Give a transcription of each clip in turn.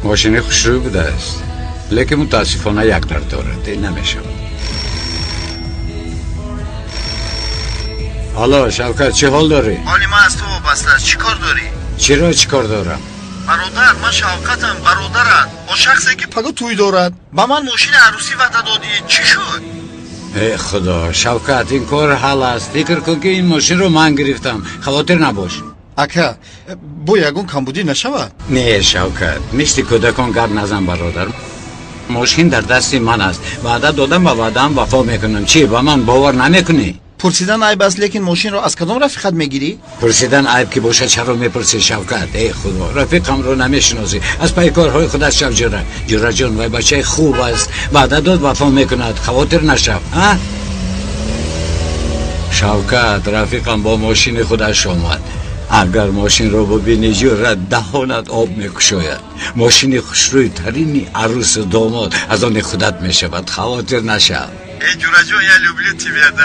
ماشین خوشروی بوده است، لیکن متاسفانه یک در دارد، این نمیشه. حالا شوکت چه حال داری؟ حالی ما از تو وابسته است. چی کار داری؟ چرا چی کار دارم؟ برادر، من شوکتم. برادرت با شخصی که پگاه توی دارد با من ماشین عروسی وعده دادی. چی شد؟ ای خدا شوکت، این کار حل است. فکر کن که این ماشین رو من گرفتم، خاطر نباش. اکا بو یگون کمبودی نشود. نه شوکت، مثل کودکان گپ نزن برادر. ماشین در دست من است، وعده دادم با وعده‌ام وفا میکنم. چی با من باور نمیکنی؟ پرسیدن عیب است، لیکن ماشین رو از کدام رفیقت میگیری؟ پرسیدن عیب که باشه چرا میپرسی شوکت؟ ای خدا، رفیقم رو نمیشناسی، از پای کارهای خودش شو جوره جان و بچه خوب است، وعده داد وفا میکند، خاطر نشو. شوکت رفیقم با ماشین خودش آمد. اگر ماشین رو ببینی جوره دهانت آب میکشاید. ماشین خوشروی ترینی عروس و داماد از آن خودت میشود، خاطر نشو. ای جوره جان یه لوبلیتی بیاده.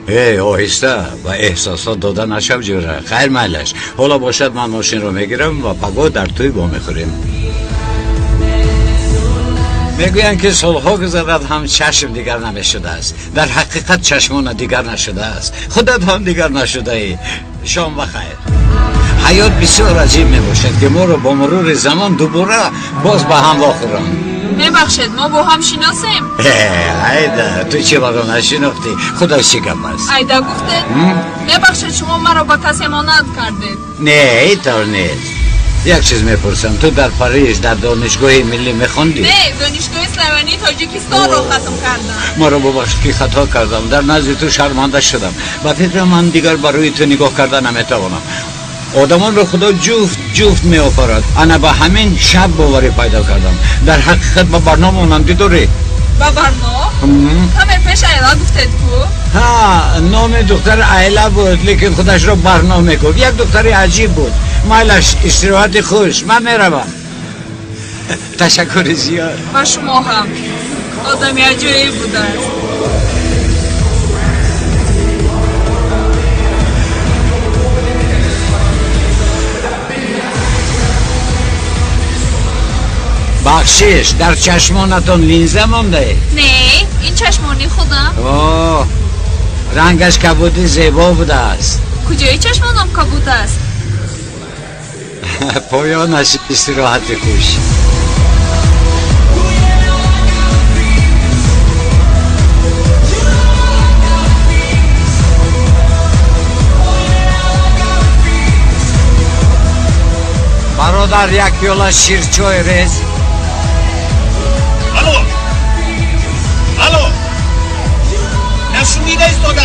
ای آهسته و احساسات داده نشو جوره. خیر مالش، حالا باشد من ماشین رو میگیرم و پگاه در توی با میخوریم. میگوین که سالها گذرد هم چشم دیگر نمیشده است. در حقیقت چشمان دیگر نشده است. خودت هم دیگر نشده ای. شام بخیر. حیات بسیار عجیب میباشد که ما رو با مرور زمان دوباره باز به هم واخورم. ببخشید ما با هم شناسیم. ایده تو چی با رو نشناختی؟ خدا چی گم است؟ ایده گفته ببخشید شما مرا با کسی مانند کردید. نه اینطور نیست. یک چیز میپرسم، تو در پاریس در دانشگاه ملی میخوندی؟ نه، دانشگاه اسلامانی تاجیکستان رو ختم کردم. ما رو ببخش که خطا کردم، در نزد تو شرمنده شدم. با فکر من دیگر برای تو نگاه کردن نمیتوانم. آدمان رو خدا جفت می آفرد. انا با همین شب باوری پیدا کردم. در حقیقت با برنامه مانندی داری. با برنامه؟ همه پیش ایلا گفتید کو؟ ها، نام دختر ایلا بود لیکن خودش رو برنامه گفت. یک دختر عجیب بود. مالش استراحت خوش، من میروم. تشکر زیاد. و شما هم آدمی عجیبی بوده است. بخشش در چشمانتون لینزه مونده؟ نه این چشمانی خودم. اوه رنگش کبودی زیبا بوده است. کجای چشمانم کبود است؟ پایانش استراحت خوش. برادر یک پیاله شیرچای ریز. الو نشونیده ایستادم.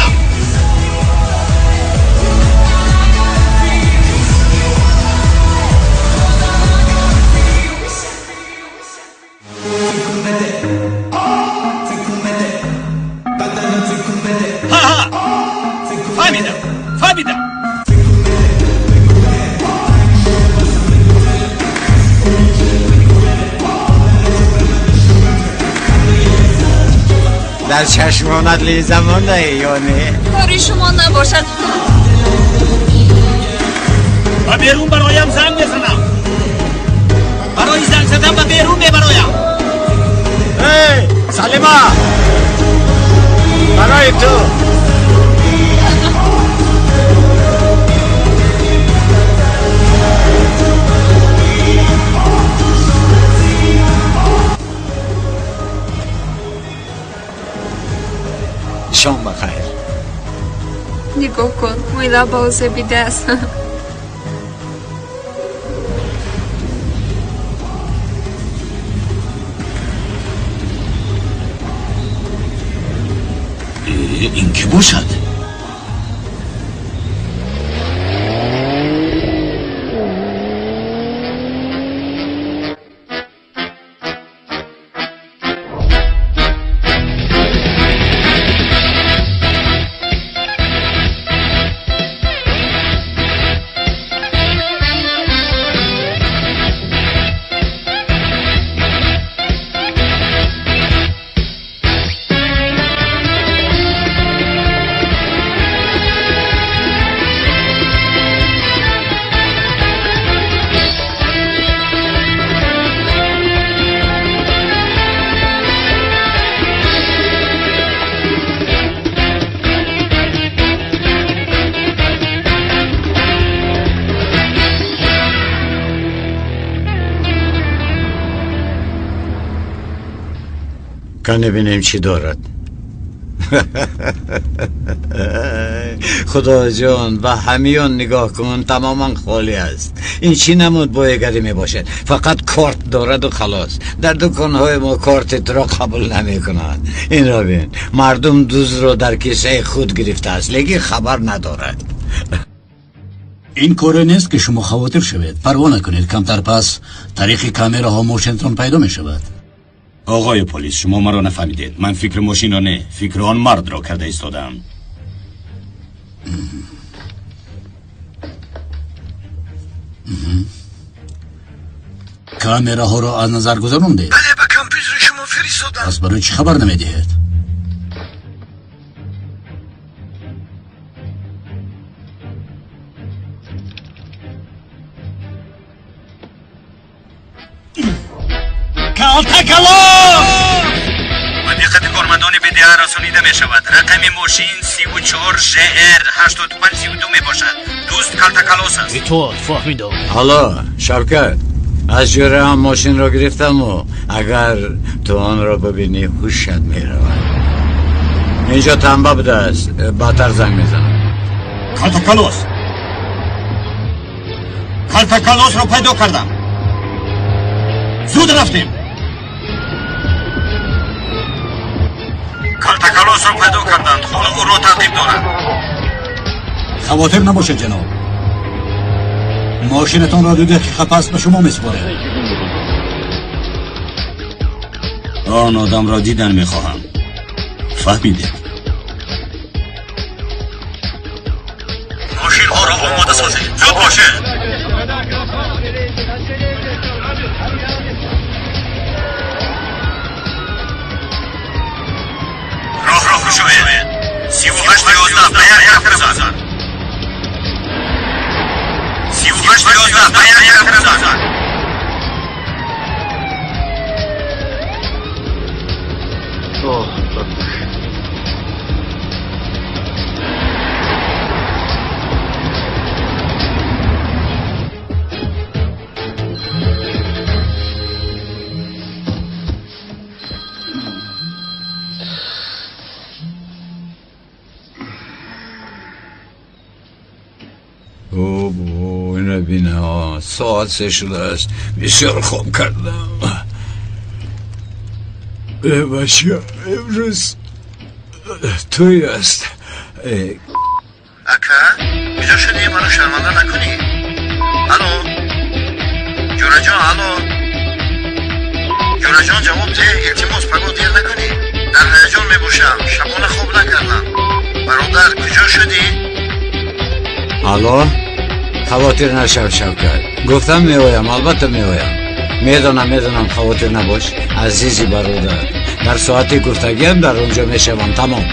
فهمیدم. در چشمانت لیزه مونده یا نه؟ کاری شما نباشد. و بیرون برایم زنگ بزنم. برای زنگ زدن و بیرون میبرایم. ای سلیمه برای تو. شام بخیر. نگاه کن موی لبا زبیده است. این کی باشد؟ کنه ببینیم چی دارد. خدا جان و همیان نگاه کن تماما خالی است. این چی نمود بایگری می باشد، فقط کارت دارد و خلاص. در دکانهای ما کارت را قبول نمی کنند. این را بین، مردم دوز رو در کیسه خود گرفته است لیکن خبر ندارد. این کار نیست که شما خاطر شوید. پروا نکنید، کمتر پس طریق کامera ها موشنتون پیدا می شود. آقای پلیس، شما مرا نفهمیدید. من فکر ماشین را نه، فکر آن مرد را کرده ایستادم. کامera ها را از نظر گذروندید؟ بله، به کامپیوتر شما فرستادم. پس برای چی خبر نمیدهید؟ با دقت کارمندان BDR رسانیده می شود. رقم ماشین 34 JR 8532 می باشد. دوست کالتاکالوس است. ایطور فهمیدم. حالا شوکت، از جوره هم ماشین را گرفتم و اگر تو آن را ببینی هوشت می رود. اینجا تنبه بوده است، باتر زنگ میزنم. کالتاکالوس را پیدا کردم. زود رفتیم. کالتاکالوس را پیدا کردند. خانه او را تعقیب دارند. خواطر نباشد جناب. ماشینتان را 2 دقیقه پس به شما میسپاره. آن آدم را دیدن میخواهم. فهمیدید؟ ماشین ها را آماده سازید. زود باشید. راه شوید. 38 11 به یک بزن. 38 11 به یک بزن. اینو بینه ها، ساعت 3 شده است. بسیار خوب کردم. باشیا امروز توی است. اکا اینجا شدی؟ منو شرمنده نکنی. الو جورا جان، الو جورا جان، جواب ده. التماس پگو دیر نکنی. در هیجان میبوشم، شبانه خوب نکردم. برادر کجا شدی؟ الو، خواطر نشو شوکت. گفتم میایم، البته میایم. میدانم خواطر نباش عزیزی برادر. در ساعت گفتگی هم در اونجا میشوم. تمام.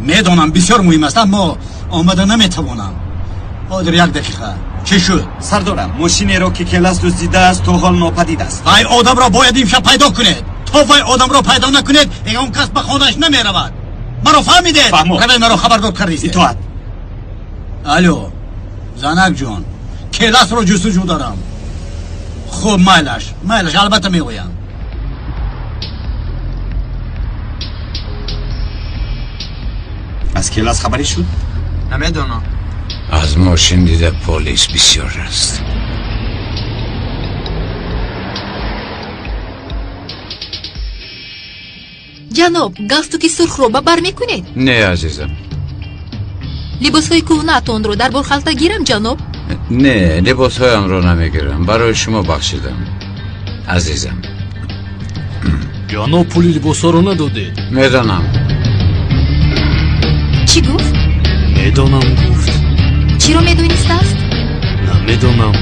میدانم بسیار مهم است، اما آمده نمیتوانم. حاضر 1 دقیقه. چی شد؟ سردارم ماشینی رو که کلاس دزدیده است تو حال ناپدید است. وای آدم را باید امشب پیدا کنید. تو وای آدم را پیدا نکنید اون کس به خانه‌اش نمیرود. مرا فهمیدید؟ فهمو. روید مرا خبردار کردید. اطاعت. الو زنک جان کلاس رو جستجو دارم. خوب میلش البته میگویم. از کلاس خبری شد؟ نمیدونم. از ماشین دیده پلیس بسیار است. جناب галстуки сурхро ба бар мекунед? نه عزیزم. либосҳои кӯҳнаатонро дар борхалта гирам ҷаноб? نه لباس هایم رو نمیگیرم. برای شما بخشیدم عزیزم. ҷаноб пули либосҳоро надодед? میدانم. чӣ гуфт? медонам гуфт. чиро медонистааст? намедонам.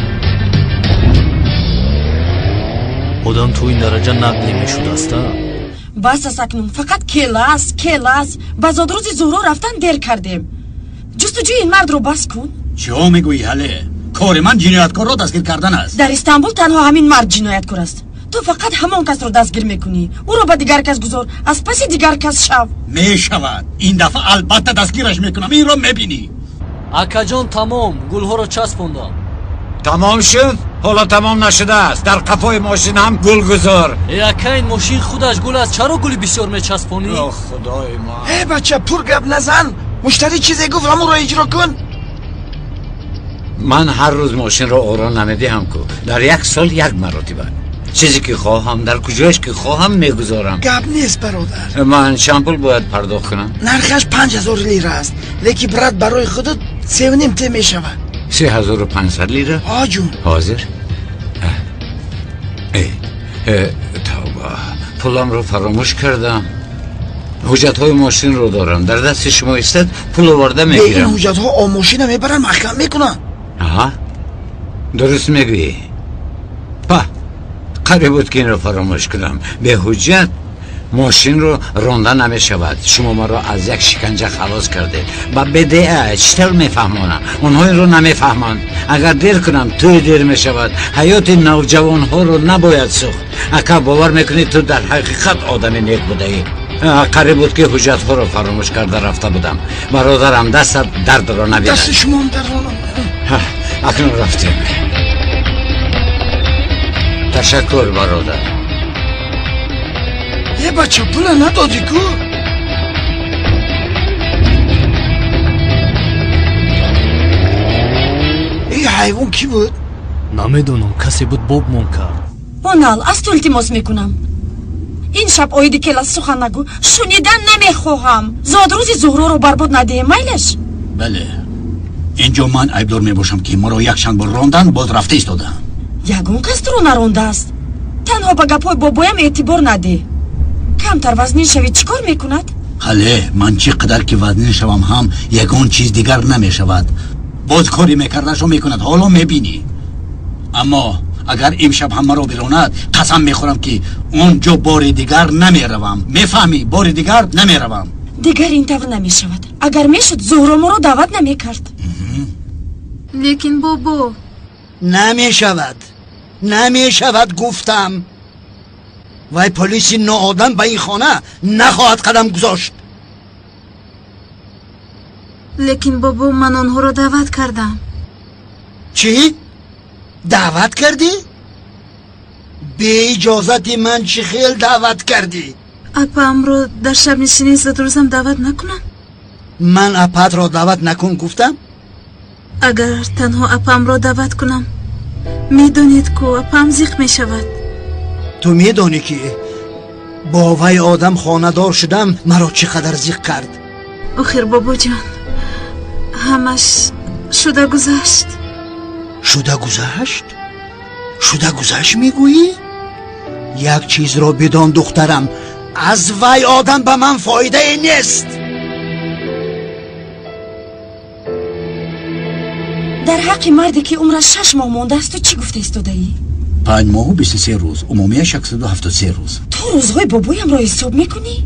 одам то ин дараҷа нақлӣ мешудааста? бас аст акнун фақат келас ба зодрӯзи зуҳро рафтан дер кардем. ҷустуҷӯи ин мардро бас кун. چه میگویی حاله؟ کار من جنایتکار را دستگیر کردن است. дар استانبول танҳо ҳамин мард ҷинояткор аст. ту фақат ҳамон касро дастгир мекунӣ. ӯро ба дигар кас гузор, аз паси дигар кас шав. میشود این دفعه البته دستگیرش میکنم. این را میبینی. акаҷон тамом гулҳоро часпондам. تمام شد؟ حالا تمام نشده است. در قفای ماشین هم گل گذار. акаин мошин худаш гул аст. чаро гули бисёр мечаспонӣ? خدای ما. بچه پور گپ نزن. مشتری چیزی گفت همون رو اجرا کن. من هر روز ماشین را آران نمیدهم کو. در یک سال یک مرتبه چیزی که خواهم در کجایش که خواهم میگذارم. گپ نیست برادر. من شامپول باید پرداخت کنم. نرخش 5000 لیره است. لیکی برات برای خودت 3.5 ت میشود. 3500 لیره؟ ها جون. حاضر؟ توبه. پولم رو فراموش کردم. حجت های ماشین رو دارم. در دست شما استد پول آورده به این میگیرم. حجت ها آماشین میبرن محکم میکنن. آها درست میگویی. قریب بود که این رو فراموش کنم. به حجت ماشین رو رانده نمی شود. شما ما رو از یک شکنجه خلاص کرده. با بدعه چطور میفهمانم؟ اونها این رو نمیفهمان. اگر دیر کنم توی دیر می شود. حیات نوجوان ها رو نباید سوخت. اگر باور میکنی تو در حقیقت آدم نیک بوده ای. قریب بود که حجت ها رو فراموش کرده رفته بودم. برادرم دست درد رو نبیند. دست شما هم در رانم. اکنون رفتیم. تشکر برادر. یه بچه پول ندادی کو؟ این حیوان کی بود؟ намедонам касе буд бобмон кард. онал аз ту илтимос мекунам. ин шаб оиди келас сухан нагӯ. шунидан намехоҳам. зодрӯзи зуҳроро барбод надеҳем майлаш. بله اینجا من عیبدار میباشم که مرا یک چند بار راندن باز رفته ایستاده. ягон касро нарондааст. танҳо ба гапҳои бобоям эътибор надеҳ. камтар вазнин шавӣ чӣ кор мекунад? حاله من چقدر که وزنی شوم هم یگان چیز دیگر نمیشود. باز کاری میکردشو میکند. حالا میبینی. اما اگر امشب هم مرا براند قسم میخورم که اونجا بار دیگر نمیروم. میفهمی؟ بار دیگر نمیروم. дигар ин тавр намешавад. агар мешуд зуҳро моро даъват намекард. лекин бобо نمیشود گفتم. وای پلیسی ناآدم به این خانه نخواهد قدم گذاشت. лекин бобо ман онҳоро даъват кардам. چی؟ دعوت کردی؟ به اجازت من چی خیل دعوت کردی؟ апаамро дар шабнишинии зодрӯзам даъват накунам? من اپت را دعوت نکن گفتم؟ агар танҳо апаамро даъват кунам медонед ку апаам зиқ мешавад. تو میدانی که با وی آدم خاندار شدم مرا چقدر زیق کرد. охир бобоҷон ҳамаш шуда гузашт. شده گذشت؟ شده گذشت میگویی؟ یک چیز را بدان دخترم، از وی آدم به من فایده نیست. дар ҳаққи марде ки умраш 6 моҳ мондааст ту чӣ гуфта истодаӣ? 5 ماه و 23 روز. عمومیش 173 روز. ту рӯзҳои бобоямро ҳисоб мекунӣ؟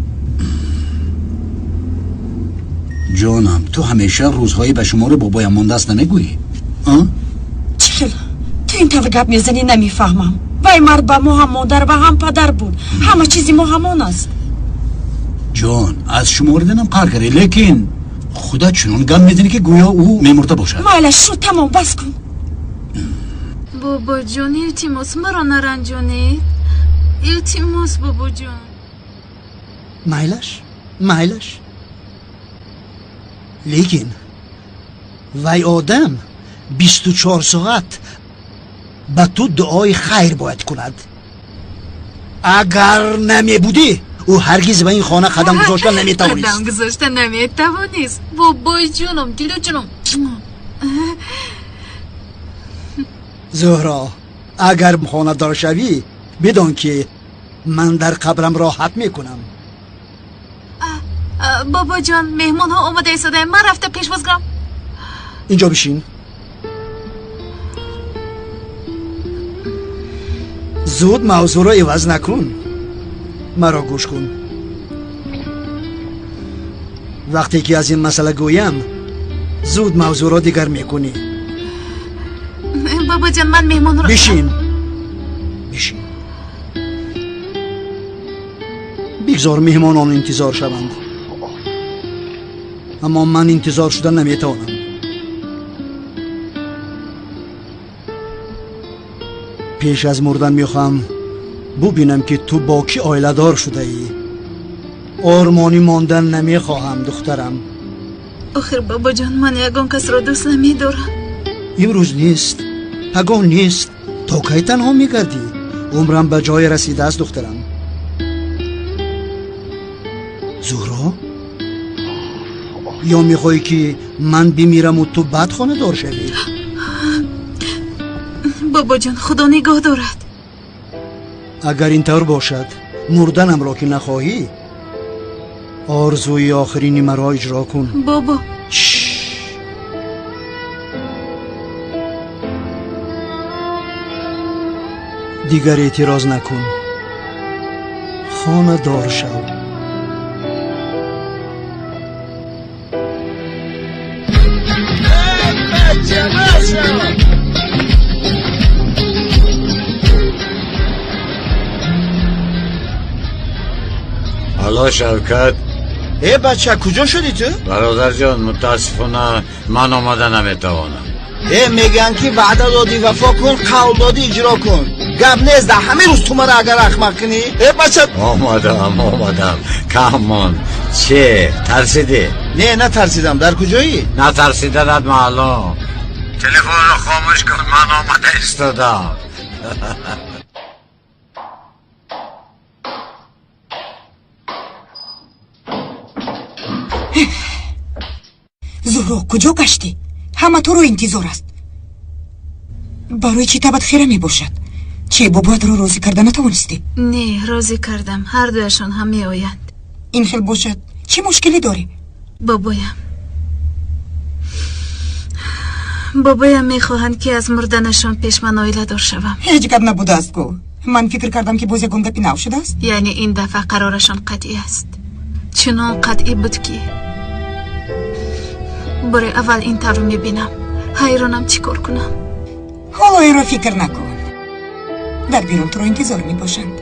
جانم تو همیشه روزهای به شمار بابایم مانده است نمیگویی؟ анхел تو این طور گپ میزنی نمیفهمم وای مرد با ما هم مادر و هم پدر بود همه چیزی ما همان است جان از شمردنم قهر کردی لیکن خدا چنان گم میزنی که گویا او میمرده باشد مایلش شد تمام بس کن بابا جان التماس مرا نرنجانید التماس بابا جان مایلش لیکن وای آدم 24 ساعت با تو دعای خیر باید کند اگر نمی بودی او هرگز به این خانه قدم گذاشتن نمی توانست قدم گذاشتن نمی توانست بابا جانم دلو جانم زهرا اگر خانه دار شوی بدان که من در قبرم راحت میکنم بابا جان مهمان ها آمده ایستاده من رفته پیش بازگرم اینجا بشین زود موضوع رو عوض نکن مرا گوش کن وقتی که از این مسئله گویم زود موضوع رو دیگر میکنی بابا جان من مهمان رو بشین بگذار مهمانان انتظار شوند اما من انتظار شدن نمیتوانم پیش از مردن میخوام ببینم که تو با کی آیله دار شده ای آرمانی ماندن نمیخواهم دخترم آخر بابا جان من یگان کس را دوست نمیدارم امروز نیست پگاه نیست تا کی تنها میگردی عمرم به جای رسیده است دخترم زهرا یا میخوای که من بمیرم و تو بد خانه دار شوی بابا جان خدا نگاه دارد اگر اینطور باشد مردنم را که نخواهی آرزوی آخرینی مرا اجرا کن بابا دیگر اعتراض نکن خانه دار شو حالا شوکت ای بچه کجا شدی تو؟ برادر جان متاسفانه من آمده نمیتوانم میگن که وعده دادی وفا کن قول دادی اجرا کن گپ نیست همه روز تو مرا اگر احمق کنی بچه آمدم کمان چه ترسیدی؟ نه ترسیدم در کجایی؟ نترسیدنت معلوم تلفن رو خاموش کن من آمده استادم زهرا کجا گشتی؟ همه تو رو انتظار است برای چی تبت خیره می باشد؟ چه بابات رو راضی کرده نتوانستی؟ نه راضی کردم هر دویشان هم می آیند این خیل باشد چه مشکلی داری؟ بابایم می خواهند که از مردنشان پیش من آیله دار شوم هیچ گپ نبوده است گو من فکر کردم که باز یکم گپی نو شده است یعنی این دفعه قرارشان قطعی است چنان قطعی بود که برای اول این طور می بینم حیرانم چی کار کنم حالا این را فکر نکن در بیرون تو رو انتظار می باشند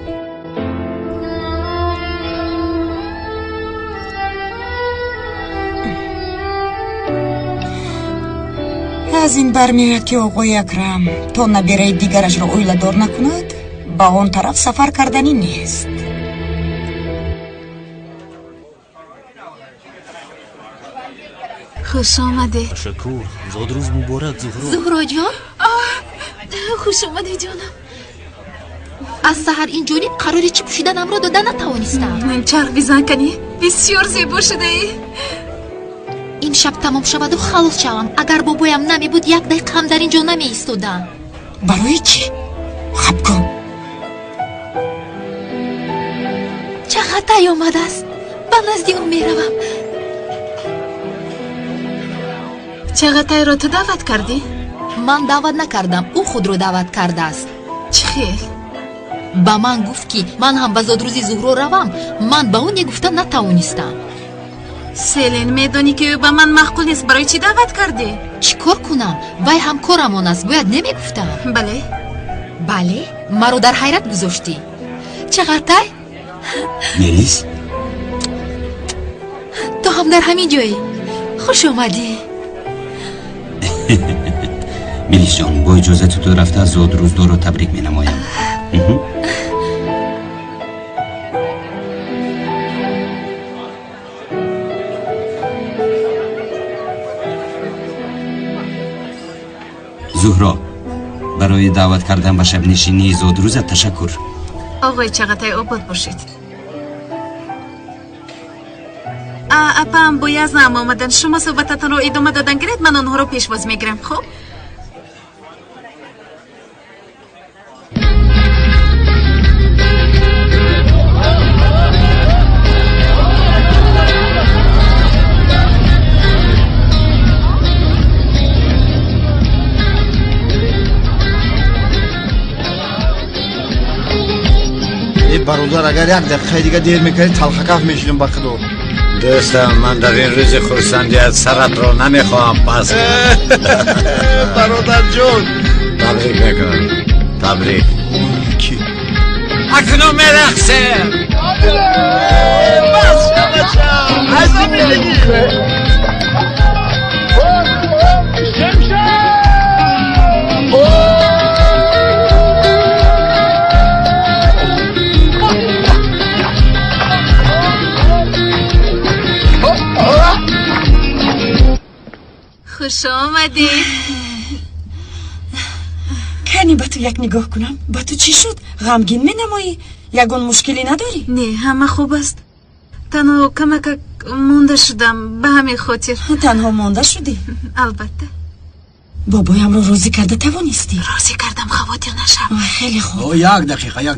از این برمیاد که آقای اکرم تا نبیره دیگرش را اویله دار نکند با اون طرف سفر کردنی نیست خوش آمده تشکر زاد روز مبارک زهرا جان خوش آمده جانم از سحر اینجوری قراری چی پوشیدنم را دادن نتوانستم من چرخ بیزن کنی بسیار زیبا شده ای این شب تمام شود و خلاص شوم اگر بابایم نمی بود یک دقیقه هم در اینجا نمی ایستادم برای چی؟ خب کن چه خطایی آمده است به نزدی او می روم چه خطایی را تو دعوت کردی؟ من دعوت نکردم او خود رو دعوت کرده است چه خیل؟ با من گفت که من هم به زادروزی زهرا روم من به اون گفتن نتوانستم سلین میدونی که او با من معقول نیست. برای چی دعوت کردی؟ چیکار کنم؟ وای همکارمان است، باید نمیگفتم. بله مرا در حیرت گذاشتی. چقدر میلیس تو هم در همین جایی. خوش اومدی. میلیس جان، با اجازه تو رفته از زاد روز دو رو تبریک می نمایم. زهرا، برای دعوت کردن به شب نشینی زاد روزت تشکر. آقای چغتای آباد باشید. اپام باید نام آمدن. شما صحبتتان رو ادامه دادن گرید، من آنها رو پیشواز میگیرم. خب برادر اگر یک دقیقه دیگه دیر میکنی تلخکف میشیم با خودو. دوستم، من در این روز خرسندیت سرت رو نمیخواهم پس. برادر جون تبریک میکنم. تبریک. کی؟ اکنون میرخصه. بس شما از میلگی خوش آمدی. کنی با تو یک نگاه کنم. با تو چی شد؟ غمگین می نمایی؟ یگون مشکلی نداری؟ نه، همه خوب است. تنها کمک مونده شدم به همین خاطر. تنها مونده شدی؟ البته. بابایم رو راضی کرده توانستی؟ راضی کردم، خواطر نشم. خیلی خوب. یک دقیقه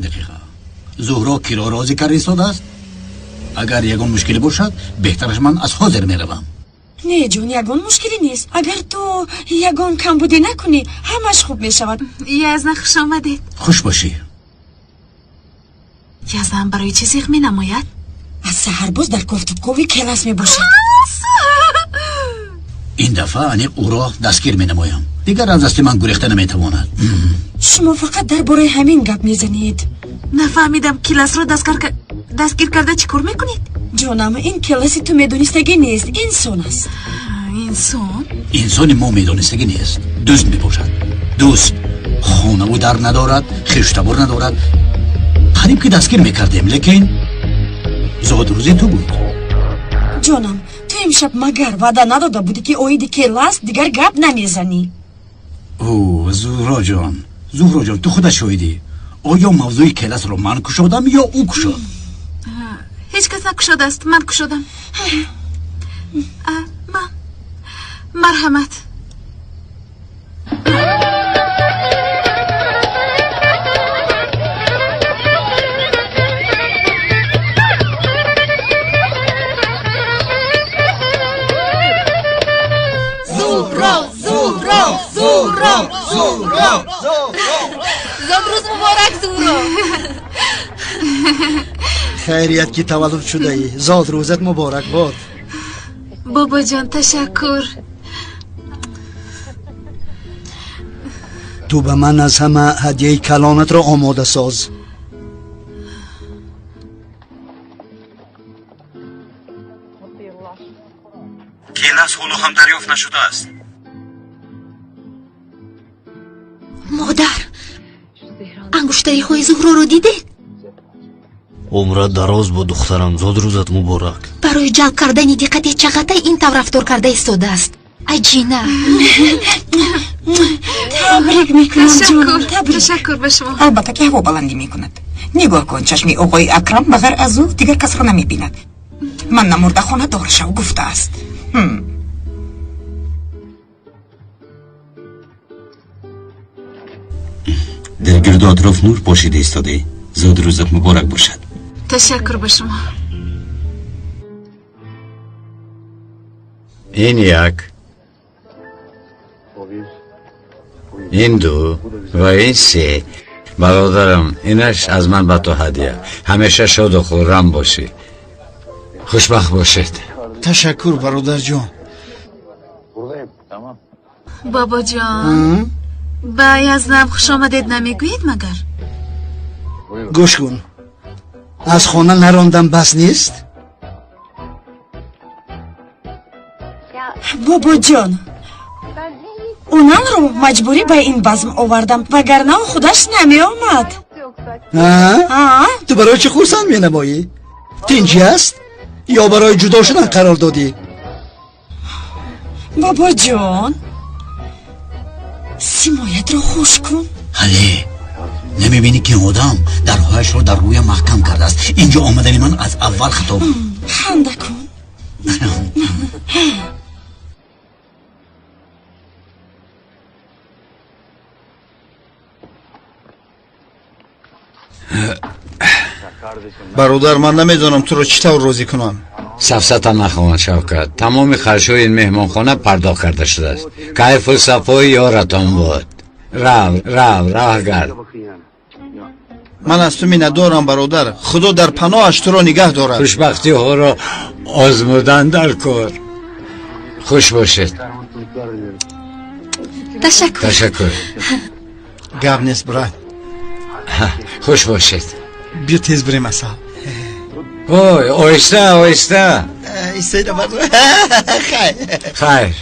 زهرا کی را راضی کرد ایستاده است؟ اگر یگون مشکلی باشد بهترش من از حاضر میروم. نه جون، یگون مشکلی نیست. اگر تو یگون کم بودی نکنی همش خوب میشود. یزدان خوش آمدید. خوش باشی. یزدان برای چه زیغ می نماید؟ از سحر باز در گفتگوی کلاس می باشد. این دفعه انیق او را دستگیر می نمایم. دیگر از دست من گریخته نمی تواند. شما فقط درباره همین گپ میزنید. نفهمیدم کلاس رو دستگیر کرده چیکار میکنید؟ جانم، این کلاسی تو میدونستگی نیست، انسان است. انسان؟ انسانی ما میدونستگی نیست. دوست می باشد. دوست خانه و در ندارد، خشتبار ندارد. قریب که دستگیر میکردیم، لیکن زاد روزی تو بود. جانم، تو امشب مگر وعده نداده بودی که اویدی کلاس دیگر گپ نمیزنی؟ او زهرا جان تو خودت شاهدی. آیا موضوع کلاس رو من کشادم یا او کشاد؟ هیچ کس نکشاده است، من کشادم. من مرحمت. زاد روز مبارک زهرا. خیریت که تولد شده ای. زاد روزت مبارک باد. بابا جان تشکر. تو به من از همه هدیه کلانت را آماده ساز. کلاس هولو هم دریافت نشده است. مادر، انگشتری های زهرا رو دیدید؟ عمرت دراز با دخترم. زاد روزت مبارک. برای جلب کردن دقت چقدر این طور رفتار کرده ایستاده است. عجینه. تبریک میکنم جانم. تشکر به شما. البته که هوا بلندی میکند. نگاه کن چشمی آقای اکرم بغیر از او دیگر کس را نمیبیند. من نمرده خانه دار شو گفته است. در گرد اطراف نور پاشیده ایستاده. زاد روزت مبارک باشد. تشکر به شما. این یک، این دو و این سه. برادرم، اینش از من به تو هدیه. همیشه شاد و خرم باشی. خوشبخت باشید. تشکر برادر جان. بابا جان با یزدم خوش آمدید نمیگویید مگر؟ گوش کن، از خانه نراندم بس نیست؟ بابا جان اونان رو مجبوری به این بزم آوردم وگرنه خودش نمی آمد. تو برای چه خورسند می نمایی؟ تنجی است؟ یا برای جدا شدن قرار دادی؟ بابا جان سیمایت رو خوش کن. علی نمیبینی که آدم درهایش رو در روی محکم کرده است. اینجا آمدنی من از اول خطاب. خنده کن. برادر من نمیدونم تو رو چطور راضی کنم. سفسطه نخواهد شوکت. تمام خرش‌های این مهمانخانه پرداخت کرده شده است. کیف و صفای یارتان بود. راه گرد. من از تو میندارم برادر. خدا در پناهش تو را نگه دارد. خوشبختی ها را آزمودن در کار. خوش باشید. تشکر. گپ نیست برات. خوش باشید. بیا تیز بریم اصلا. اوی آیسته ایسته خیر.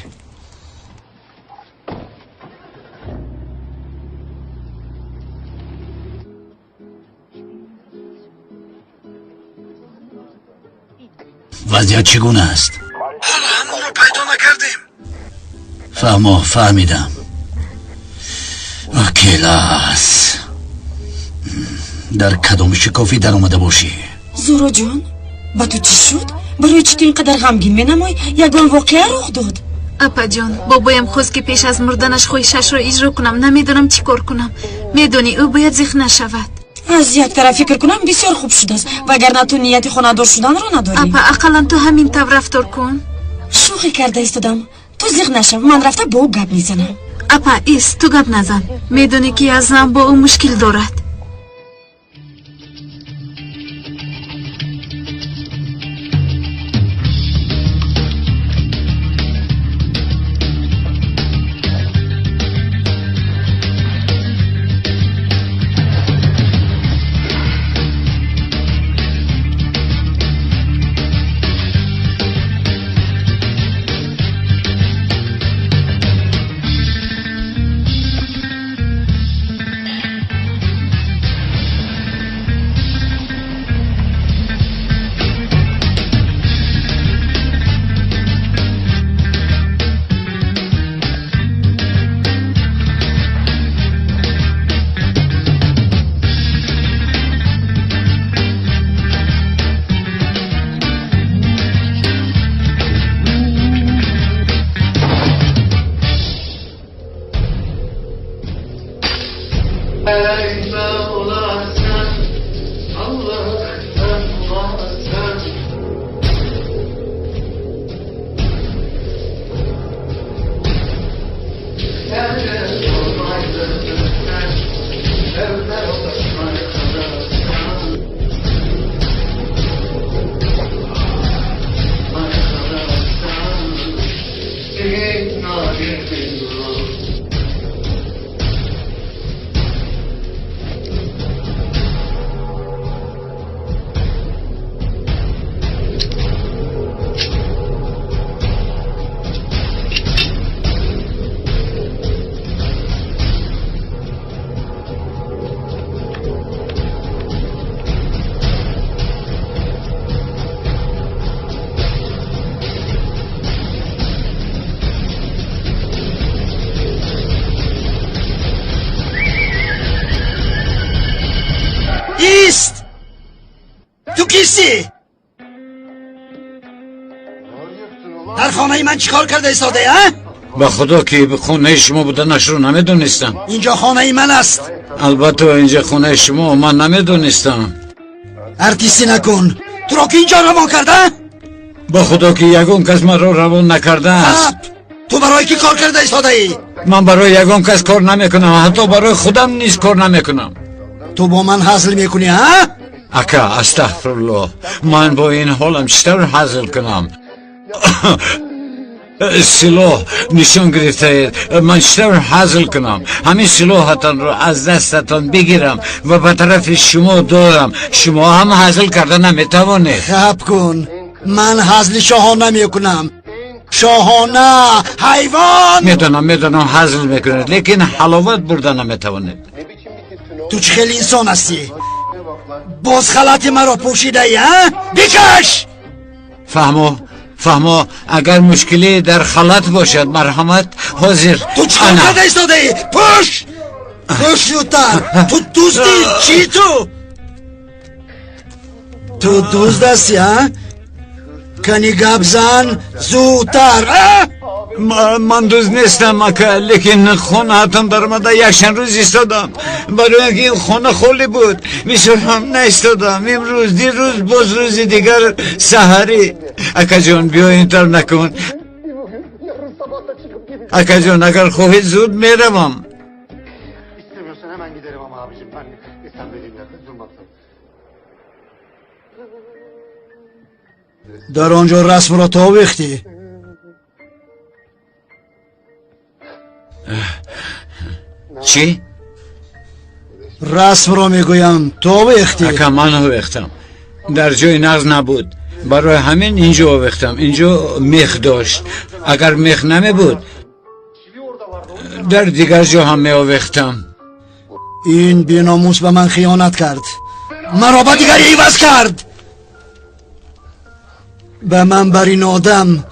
وضعیت چگونه است؟ حالا همون رو پیدا نکردیم. فهمیدم. کلاس در کدام شکافی در اومده باشی؟ زورو جان با تو چی شد؟ برای چی تو اینقدر غمگین می نمایی؟ یگان واقعه رخ داد. اپا جان بابایم خواست که پیش از مردنش خواهشش رو اجرا کنم. نمیدونم چی کار کنم. میدونی او باید زخم نشود. از یک طرف فکر کنم بسیار خوب شده است وگرنه تو نیت خانه‌دار شدن رو نداری. اپا اقلا تو همین طور رفتار کن. شوخی کرده ایستادم. تو زخم نشو. من رفته با او گپ میزنم. اپا ایست تو گپ نزن. میدونی که یزدم با او مشکل دارد. ایست! تو کیستی؟ در خانه من چیکار کرده ایستاده ها؟ با خدا که به خونه شما بودنش رو نمیدونستم. اینجا خانه من است. البته اینجا خونه شما من نمیدونستم. ارتیستی نکن. تو را که اینجا روان کرده؟ با خدا که یگون کس من رو روان نکرده است. تو برای کی کار کرده ایستاده ای؟ من برای یگون کس کار نمیکنم. حتی برای خودم نیز کار نمیکنم. تو با من حاصل میکنی ها؟ اکا استغفرالله. من با این حالم چطور حاصل کنم؟ سلاح نشان گرفته من چطور حاصل کنم همین سلاحتان رو از دستتان بگیرم و به طرف شما دارم شما هم حاصل کرده نمیتوانید خب کن من حاصل شاهانه میکنم شاهانه حیوان میدونم حاصل میکنید لیکن حلاوت برده نمیتوانید تو چه خیلی انسان هستی باز خلط مرا پوشیده ای ها بکش فهمو اگر مشکلی در خلط باشد مرحمت حاضر تو چه کرده ایستاده ای پوش زودتر تو دوستی چی تو دوست هستی ها کنی گپ زن زودتر من دوست نیستم اکا لیکن خونه هاتم در مده یکشن روز ایستادم برای اینکه این خونه خالی بود میشورم نایستادم امروز دیروز باز روز دیگر سحری اکا جان بیا اینطور نکن اکا جان اگر خواهید زود میروم İstemiyorsan hemen giderim ama abicim. Ben sen dediğin yerde durmazsın. در آنجا رسم را تا وقتی چی؟ رسم را میگویم تا وقتی اکا من وقتم در جای نغز نبود برای همین اینجا وقتم اینجا میخ داشت اگر میخ نمی بود در دیگر جا هم میآویختم این بی‌ناموس به من خیانت کرد مرا به دیگری عوض کرد به من بر این آدم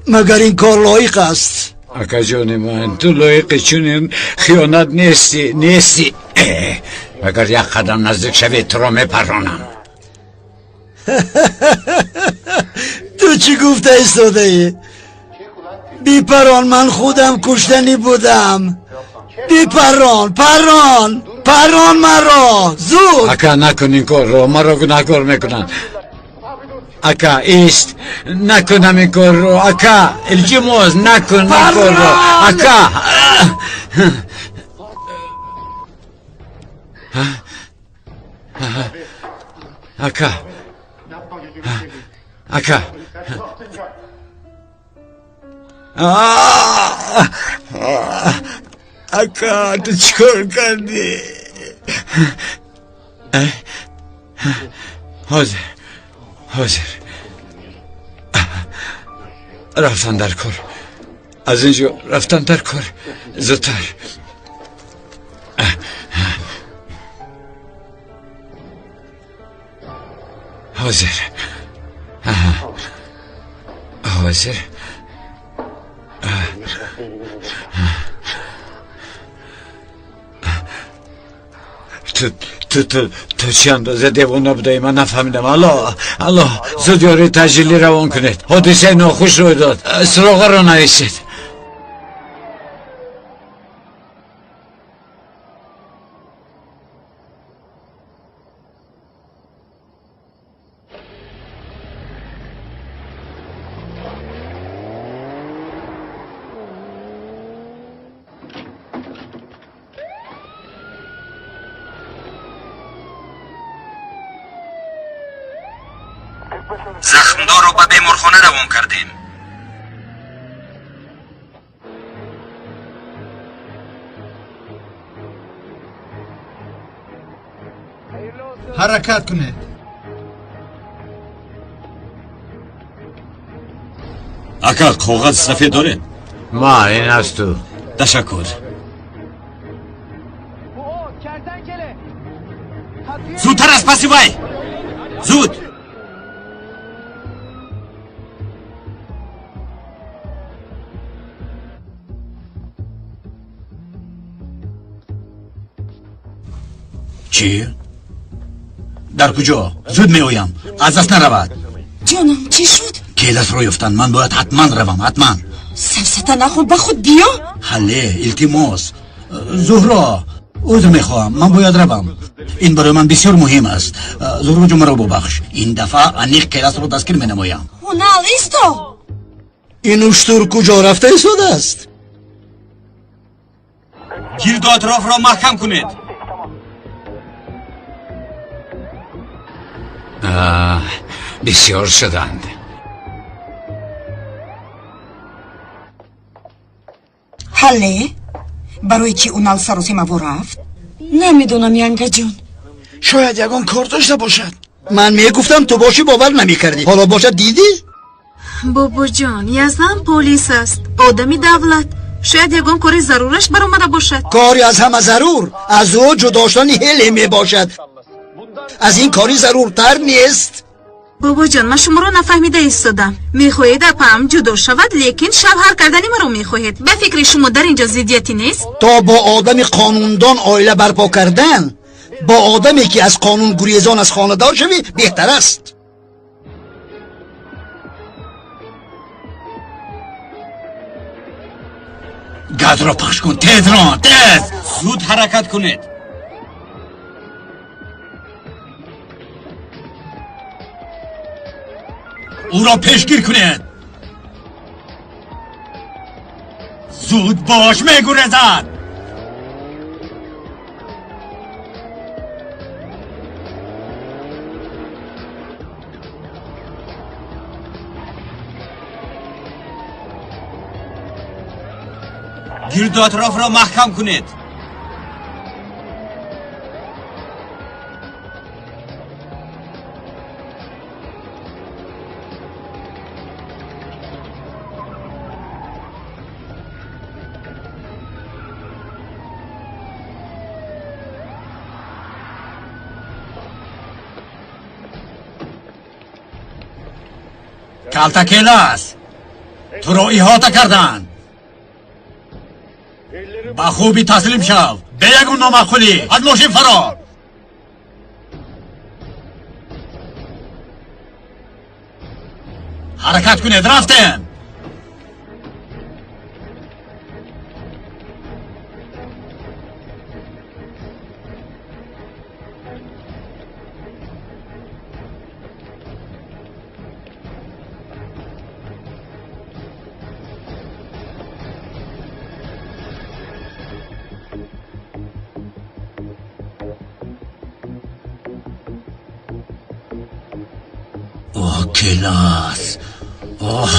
مگر این کار لایق است اکا جان من تو لایق چون خیانت نیستی اگر یک قدم نزدیک شوی تو را میپرانم تو چی گفته ایستاده ای؟ بیپران من خودم کشتنی بودم بیپران پران مرا زود اکا نکن این کار رو مرا گناهکار میکنن اکا ایست نکنم این کار رو اکا الجموز نکن این کار رو اکا اکا اکا تو چکار کردی حاضر رفتن در کار از اینجا رفتن در کار زودتر حاضر تو چی اندازه دیوانه بودی من نفهمیدم الله زودیاری تجلیلی روان کنید حادثه ناخوش روی داد سراغ را نویسید زخمدار رو به بیمارخانه روان کردیم حرکت کنید اکا کاغذ سفید داره؟ ما این از تو تشکر زودتر از پسی وای زود چی؟ در کجا؟ زود می آیم از دست نرود جانم چی شد؟ کیلس رو یفتن من باید حتما روم حتما سفسته نخور به خود بیا حله التماس زهرا عذر میخواهم من باید روم این برای من بسیار مهم است زهرا جو مرا ببخش این دفعه انیق کیلس رو دستگیر می نمایم هنال ایستو این اشتر کجا رفته ایستاده است گرد و اطراف را محکم کنید بسیار شدند حله؟ برای چی اون السروسیمو رفت؟ نمیدونم ینگه جون. شاید یگان کار داشته باشد. من میگفتم تو باشی باور نمیکردی. حالا باشد دیدی؟ بابا جان یزدان پلیس است، آدمی دولت. شاید یگان کاری ضرورش برآمده باشد. کاری از همه ضرور از او جدا شدن هلی می باشد. از این کاری ضرورتر نیست. بابا جان من شما رو نفهمیده ایستادم. میخواهید اپام جدا شود لیکن شوهر کردنی من رو میخواهید. به فکر شما در اینجا ضدیتی نیست؟ تا با آدم قانوندان عائله برپا کردن با آدمی که از قانون گریزان از خانه دار شوی بهتر است. گاز را پخش کن. تیز را تیز. زود حرکت کنید. او را پیشگیر کنید. زود باش میگریزد. گرد و اطراف را محکم کنید. کالتاکیل است. تو را احاطه کردند. با خوبی تسلیم شو. به یگون نامعقولی از ماشین فرار. حرکت کنید. رفتیم. کلاس.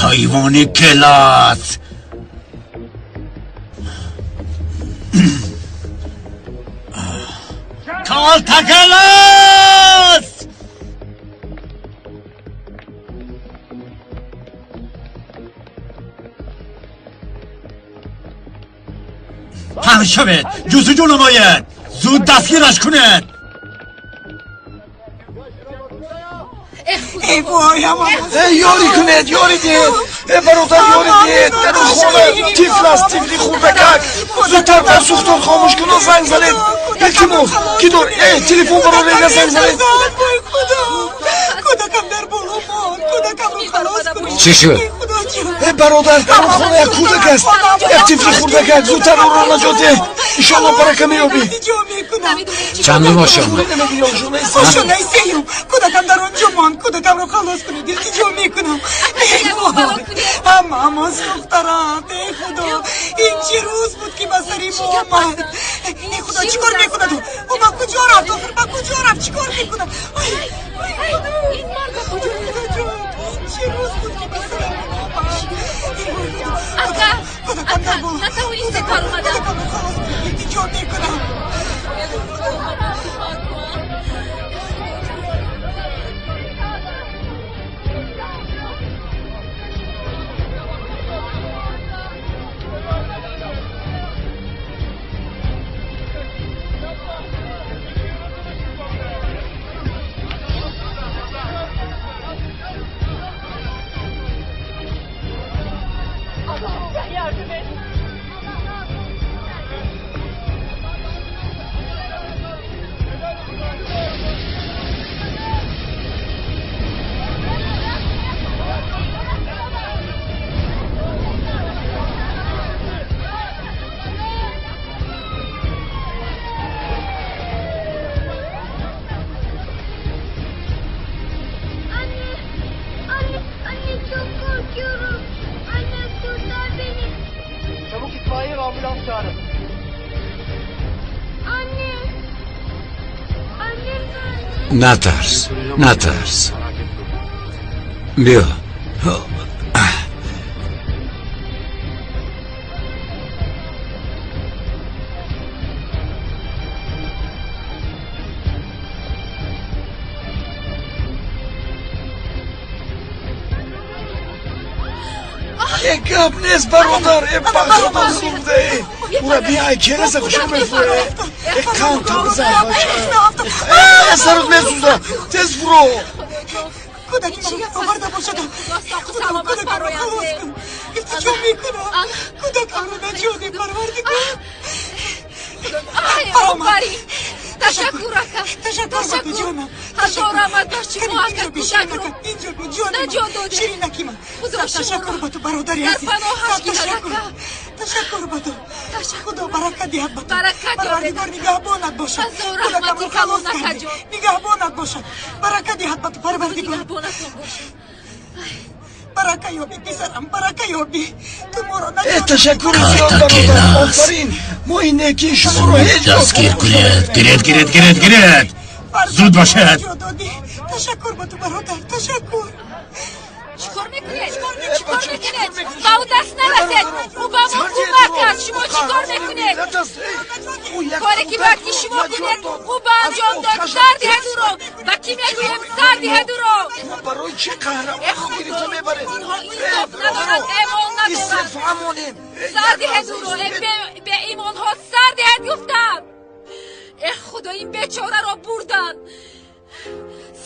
حیوان کلاس. کالتاکیلاس. پهن شوید. جستجو نماید. زود دستگیرش کنید. ای وای اما یاری کنید. یاری دید. برادر یاری دید. در اون خونه تیفل است. تیفلی خوردکک. زودتر در سوختار خاموش کنن. زنگ زنید. التماس کی دار تلفن برای ریگه زنگ زنید. کودکم در بالو ماند. کودکم رو خلاص کنید. چی شد؟ برادر در اون خونه یک کودک است. یک تیفلی خوردکک. زودتر اون را نجاته. ایشالله برکه میابی. چند ماه شما؟ شما ایسیم. کودکم در اونجا ماند. کودکم رو خلاص کنید. التجا میکنم. ای وای اما دخترم. ای خدا این چه روز بود که بسری ما آمد. ای خدا چیکار میکنه تو؟ او من کجا رفت؟ آخر من کجا رفت؟ چیکار میکنه؟ این مرد کجا رفت؟ چه روز بود که بسری ما آمد. کودکم در بالا. کودکم رو خلاص کنید. التجا میکنم. نترس. نترس. بیا. یک گپ نیست برادر بخشو بزرده اون بیا کلاس خوشم بفره کام تا بزن باشه سرت میسوزه تز برو کودکی برای آورده باشد خدا کودک رو خلاص کن التجا میکنم کودک رو نجاتی پروردگار آفرین تشکر اکا تشکر هزار رحمت باشی محقق کودک رو اینجا بی جان نجات داده شیرینکی من تشکر با تو برادری در عزیز پناهش گیرد تشکر با تو خدا برکت دهد با تو برکت پروردگار نگهبانت باشد هزار رحمتی خلاص نکن جان نگهبانت باشد برکت دهد با تو پروردگار نگهبانتون باشه برکه یابی پسرم برکه یابی تو ما را نجات تشکر زیاد برادر آفرین ما این نیکی شما رو هیچ دستگیر کنید گرید زود باشد تشکر با تو برادر تشکر چیکار میکنید؟ با او دست نرسید او با ما کمک کرد شما چیکار میکنید؟ کاری که باید که شما کنید او با انجام داد سر دهد او رو و کی میگویم سر دهد او رو برای چه قهرمان میری تو میبره اینها این صف ندارد ایمان ندارد سر دهد او رو به ایمان ها سر دهد گفتم ای خدا این بیچاره را بردن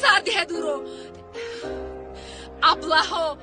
سر دهد او رو ابله‌ها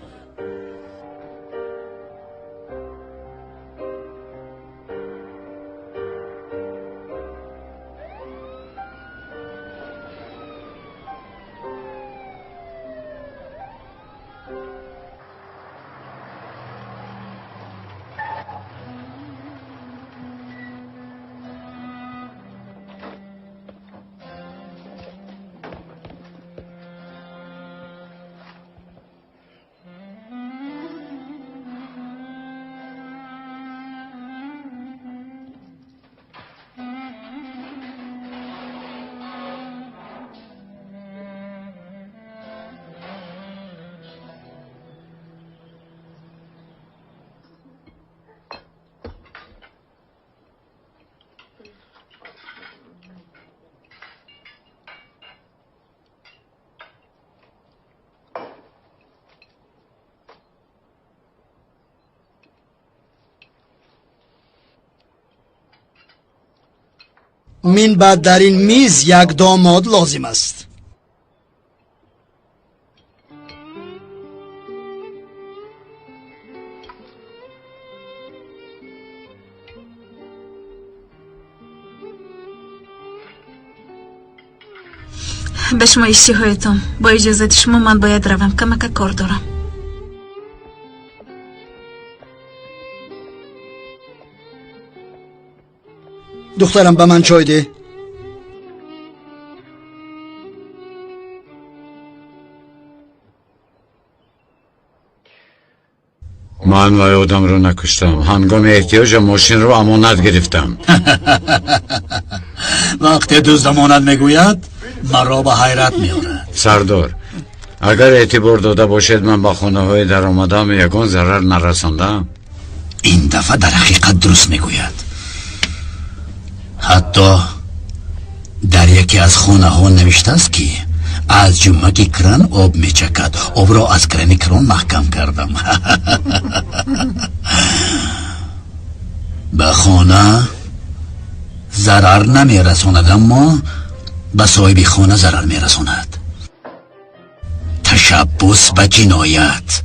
من بعد در این میز یک داماد لازم است. به شما ایشی هایتون با اجازت شما من باید روم کمک کار دارم. دخترم به من چای ده. من وای آدم رو نکشتم هنگام احتیاج ماشین رو امانت گرفتم وقتی دزد امانت میگوید مرا به حیرت میآورد. سردار اگر اعتبار داده باشد من با خانه های در آمدم یگان ضرر نرساندم. این دفعه در حقیقت درست میگوید. حتی در یکی از خانه ها نوشته است که از جمعه کران آب میچکد. آب را از کران کران محکم کردم. به خانه ضرر نمیرساند اما به صاحب خانه ضرر میرساند. تشبث به جنایت.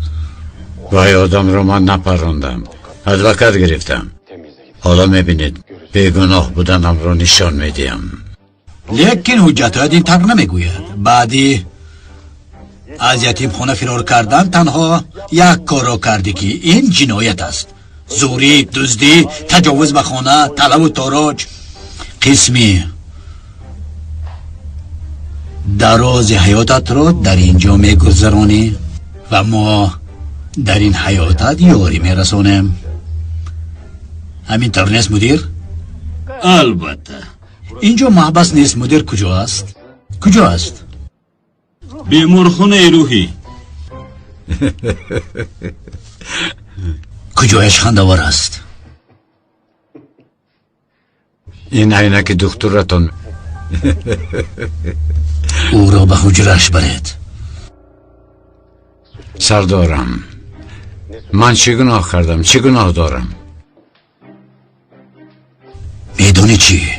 وای آدم رو من نپراندم ادوکت گرفتم. حالا میبینید بیگناه بودنم رو نشان میدیم. لیکن حجت این طرح نمیگوید. بعدی از یتیم خانه فرار کردن تنها یک کار را کردی که این جنایت است. زوری، دزدی، تجاوز به خانه، طلب و تاراج. قسمی دراز حیاتت را در اینجا میگذرانی و ما در این حیاتت یاری میرسانیم. همینطور نیست مدیر؟ البته. اینجا محبس نیست. مدیر کجا است؟ کجا است؟ بیمارخانه روحی. کجایش خندوار است؟ این عینک دکترتون او را به حجرش برید. سردارم من چی گناه کردم؟ چی گناه دارم؟ میدونی چی؟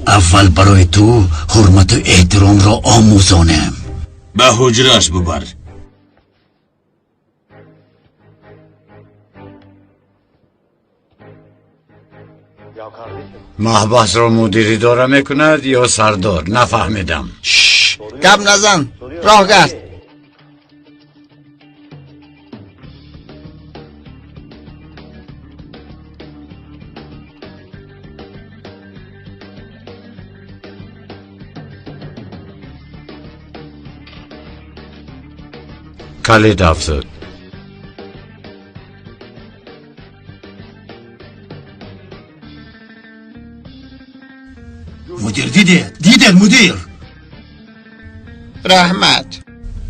اول برای تو حرمت و احترام را آموزانم. به حجرش ببر. محبس را مدیری داره میکند یا سردار؟ نفهمیدم. گپ نزن، راه گرد. کلید افتاد. مدیر دیده مدیر. رحمت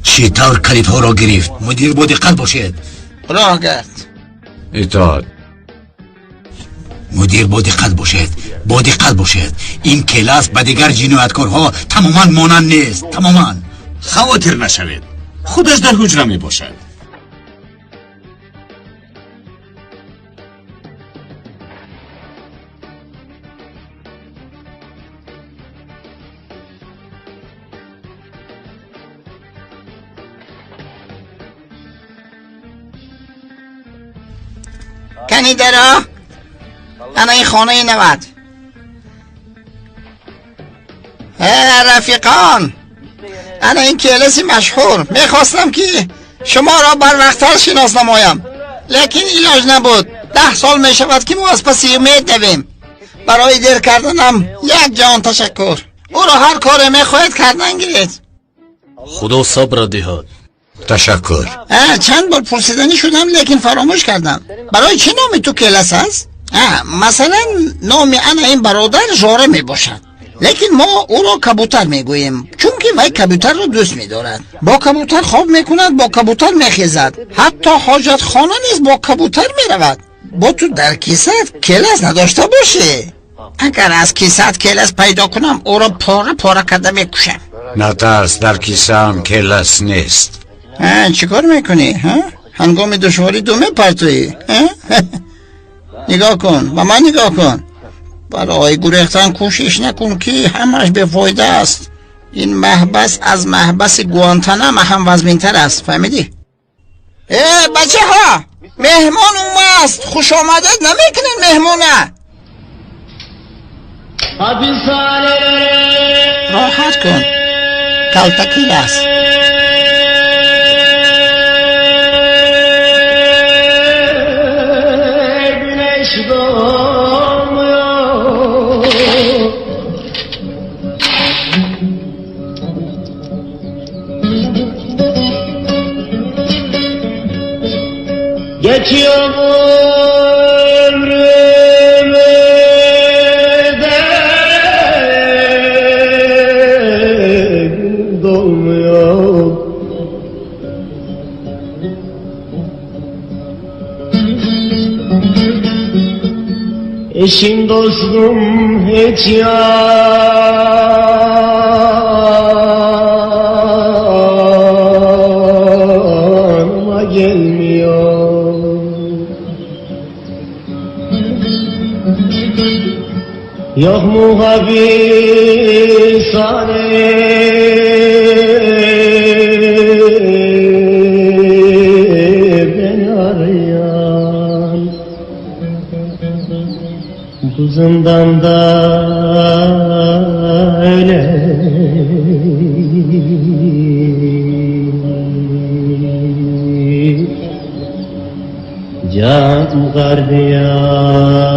چطور کلید ها را گرفت؟ مدیر با دقت باشد. راه گرد. اطاعت. مدیر با دقت باشد. این کلاس به دیگر جنایتکارها تماما مانند نیست. تماما. خواطر نشوید. خودش در حجره می باشد. کنی درا؟ انا این خانه نود. رفیقان، انا این کلاسی مشهور. میخواستم که شما را بر وقت‌تر شناس نمایم، لیکن علاج نبود. 10 سال میشود که ما از پس امید دویم. برای دیر کردنم یک جان تشکر. او را هر کار میخواهید کردن گیرید. خدا صبر دهد. تشکر. چند بار پرسیدنی شدم لیکن فراموش کردم. برای چه نامی تو کلاس هست؟ مثلا نام انا این برادر ژاره می باشد، لیکن ما او را کبوتر می گوییم، چون که وی کبوتر را دوست می دارد. با کبوتر خواب می کند، با کبوتر می خیزد، حتی حاجت خانه نیز با کبوتر می رود. با تو در کیست کلاس نداشته باشه. اگر از کیست کلاس پیدا کنم او را پاره پاره کرده می کشم. نترس، در کیسه هم کلاس نیست. چیکار میکنی؟ هنگام دشواری دو میپرتویی؟ نگاه کن، با من نگاه کن. برای گریختن کوشش نکن که همش بفایده است. این محبس از محبس گوانتانامو هم وزمینتر است، فهمیدی؟ بچه ها، مهمان اومد. خوش آمدید نمیکنین مهمونه. راحت کن، کلتکی است. Geçiyor ömrümü de dolmuyor. Eşim dostum hiç yanıma gelmiyor. Yok mu hapishane beni arayan, bu zindanda öyle can gardiyan.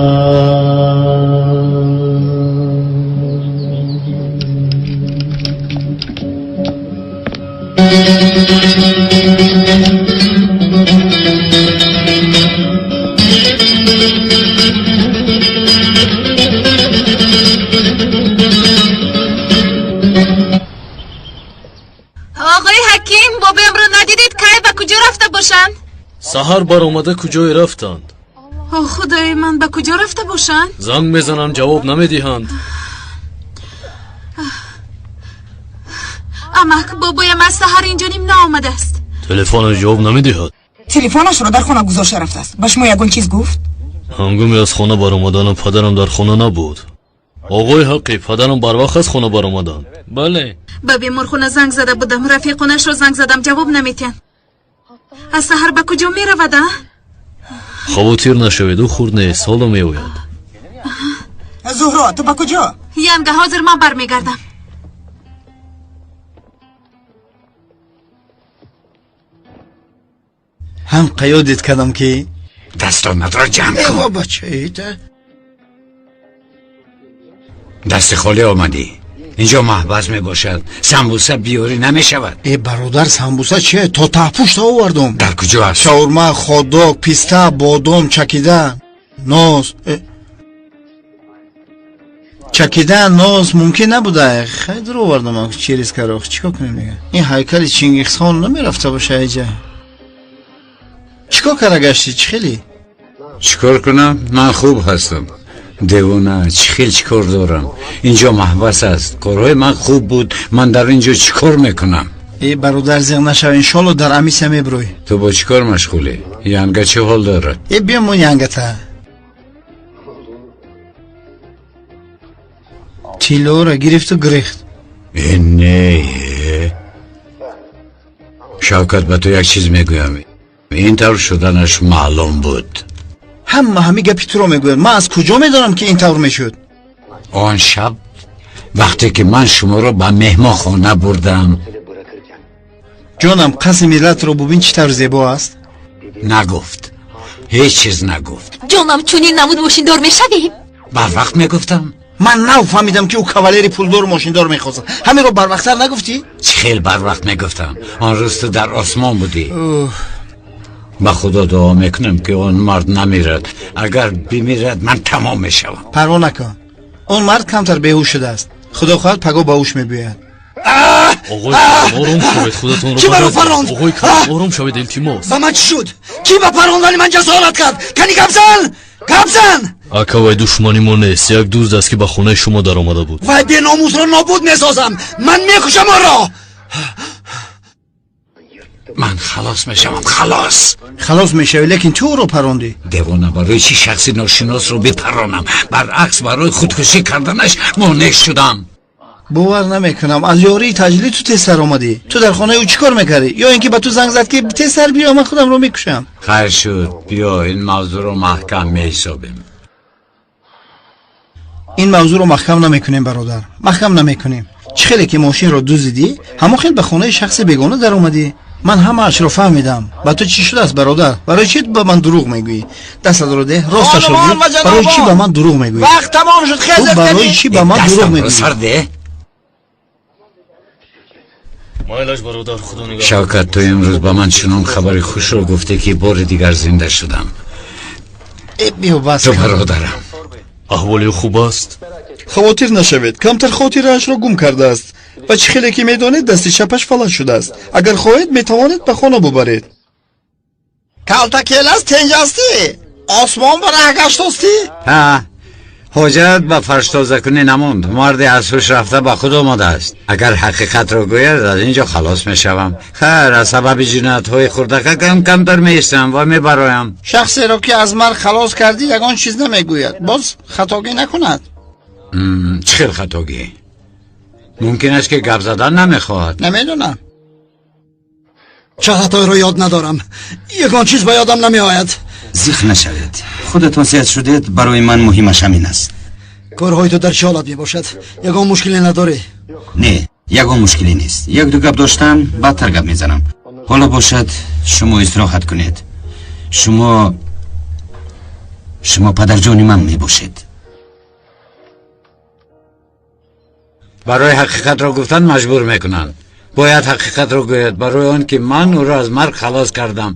آقای حکیم، بابا امرو ندیدید که به کجا رفته باشند؟ سحر بر اومده کجای رفتند؟ خدای من، به کجا رفته باشند؟ زنگ میزنم جواب نمیدهند. امک بابایم از سحر اینجا نیم نامده است. تلفن جواب نمیدهد. تلفنش رو در خانه گذاشته رفته است. به شما یگان چیز گفت؟ هنگامی از خانه برآمدن پدرم در خانه نبود. آقای حقی، پدرم بر وقت از خانه برآمدن. بله. به بیمارخانه زنگ زده بودم، رفیقانش رو زنگ زدم جواب نمیتین. از سحر به کجا می رود؟ خواطر نشوید، او خورد نیست، حالا می آید. زهرا تو به کجا؟ ینگه حاضر من برمیگردم. هم قیادت کردم که دستانت را جمع کن. بابا چیت؟ دست خالی آمدی. اینجا محبس می باشد. سمبوسه بیاری نمی شود. ای برادر سمبوسه چیه؟ تا تحپوشت آوردم. در کجا هست؟ شاورما، خودداگ، پیسته، بادام، چکیدن، ناز. چکیدن ناز ممکن نبوده. خیلی در آوردم. چی ریز کردم؟ چیکار کنیم دیگه؟ این هیکل چینگیز خان نمی رفته باشه اینجا. چیکار کرده گشتی؟ چخیلی؟ چیکار کنم؟ من خوب هستم. دیوانه چخیل چیکار دارم؟ اینجا محبس است. کارهای من خوب بود. من در اینجا چیکار میکنم؟ ای برادر زیغ نشو، انشالله در امیسه میبروی. تو با چیکار مشغولی؟ ینگه چه حال دارد؟ ای بیا من ینگه تا تیلو را گرفت و گریخت. نه شوکت به تو یک چیز میگویم. این طور شدنش معلوم بود. همه گپی تو رو میگوید. من از کجا میدانم که این طور میشد؟ آن شب وقتی که من شما رو به مهمان خانه بردم. جانم قصد ملت رو ببین چی طور زیبا است. نگفت، هیچ چیز نگفت. جانم چونین نمود ماشین دار میشویم. بر وقت میگفتم. من نفهمیدم که او کاولری پولدار ماشین دار میخواست. همین رو بر وقتر نگفتی؟ خیلی بر وقت میگفتم. آن روز تو در آسمان بودی. با خدا دعا میکنم که اون مرد نمیرد. اگر بمیرد من تمام میشوم. پروا نکن. اون مرد کمتر بیهوش شده است. خدا خواهد پگاه با هوش میبیاید. آقای آروم شوید، خودتون رو کی برو پراند؟ آقای آروم شوید، التماس. با من چی شد؟ کی با پراندن من جسارت کرد؟ کنی کمزن اکا وای دشمنی ما نیست. یک دوست است که به خونه شما در آمده بود. وای بی ناموس را نابود میسازم. من میکشم آن را. من خلاص میشم. خلاص میشه لیکن تو رو پراندی. دیوانه برای چی شخصی ناشناس رو بپرانم؟ برعکس برای خودکشی کردنش مانع شدم. باور نمیکنم. از یاری تجلی تو تسر آمدی. تو در خانه او چیکار میکردی؟ یا اینکه به تو زنگ زد که تسر بیا من خودم رو میکشم؟ خیر شد، بیا این موضوع رو محکم میحسابیم. این موضوع رو محکم نمیکنیم برادر. محکم نمیکنیم. چه خیلی که ماشین رو دزدیدی، همون خیلی به خانه شخص بیگانه در اومدی. من همه اش رو فهمیدم. با تو چی شده است برادر؟ برای چی به من دروغ میگویی؟ دست رو ده، راستش رو بگو. برای چی به من دروغ میگویی؟ وقت تمام شد. خیلی برای چی به من دروغ میگویی؟ مایلش برادر خدا نگهدار. شوکت تو امروز با من چنان خبر خوش رو گفته که بار دیگر زنده شدم. بیا بس. تو برادرم. احوالی خوب است؟ خواطر نشوید. کمتر خاطرش را گم کرده است. و چه خیلی که میدانید دست چپش فلج شده است. اگر خواهید میتوانید به خانه ببرید. کالتاکیل است تنجاستی. آسمان برای گشتاستی. ها حاجت به فرش تازه کنی نموند. مرد از هوش رفته به خود آمده است. اگر حقیقت را گوید از اینجا خلاص میشوم. خیر از سبب جنایت های خردک کمتر میستم و میبرایم. شخصی را که از مرگ خلاص کردی یگان چیز نمیگوید. باز خطاگی نکند. چه خطاگی؟ ممکن است که گپ زدن نمیخواهد. نمیدونم. چه خطایی رو یاد ندارم. یگان چیز به یادم نمیآید. زیخ نشوید. خودت وصیت شدید. برای من مهمش همین است. کارهای تو در چه حالت می باشد؟ یگان مشکلی نداری؟ نه یگان مشکلی نیست. یک دو گپ داشتم بعدتر گپ میزنم. حالا باشد شما استراحت کنید. شما پدر جانی من می باشید. برای حقیقت را گفتن مجبور میکنند. باید حقیقت را گوید برای آن که من او را از مرگ خلاص کردم.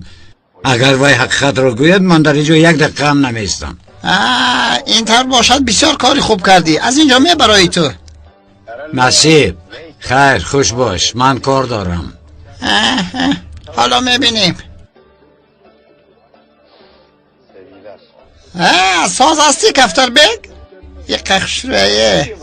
اگر وای حقیقت را گوید من در اینجا یک دقیقه هم نمیستم. این طور باشد بسیار کاری خوب کردی. از اینجا می برای تو. نصیب خیر خوش باش. من کار دارم. حالا میبینیم. ساز هستی کفتر بگ؟ یک قخشرویه.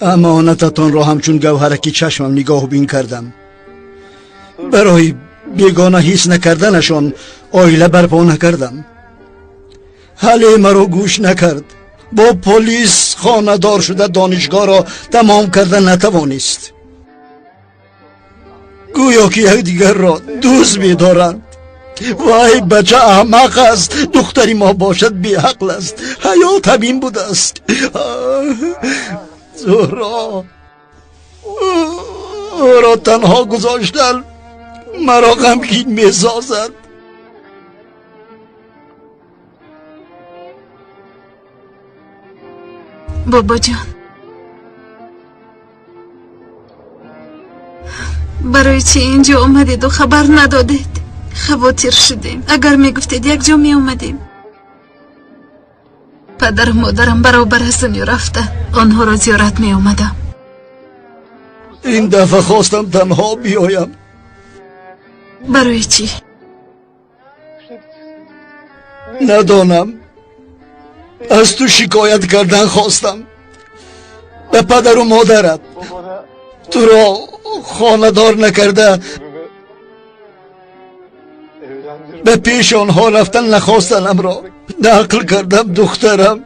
امانتتان را همچون گوهرکی چشمم نگاه بین کردم. برای بیگانه حس نکردنشان آیله برپا نکردم. حالی مرا گوش نکرد. با پلیس خانه‌دار شده دانشگاه را تمام کردن نتوانست. گویا که یکدیگر را دوست می‌دارند. وای بچه احمق است. دختری ما باشد بی عقل است. حیات همین بوده است. زهرا او را تنها گذاشتن مرا غمگین می‌سازد. بابا جان، برای چی اینجا آمدید و خبر ندادید؟ خواطر شدیم. اگر میگفتید یک جا می آمدیم. پدر و مادرم برابر از دنیا رفته، آنها را زیارت می آمدم. این دفعه خواستم تنها بیایم. برای چی؟ ندانم. از تو شکایت کردن خواستم. به پدر و مادرت تو را خانه‌دار نکرده، به پیش آنها رفتن نخواستنم را نقل کردم دخترم.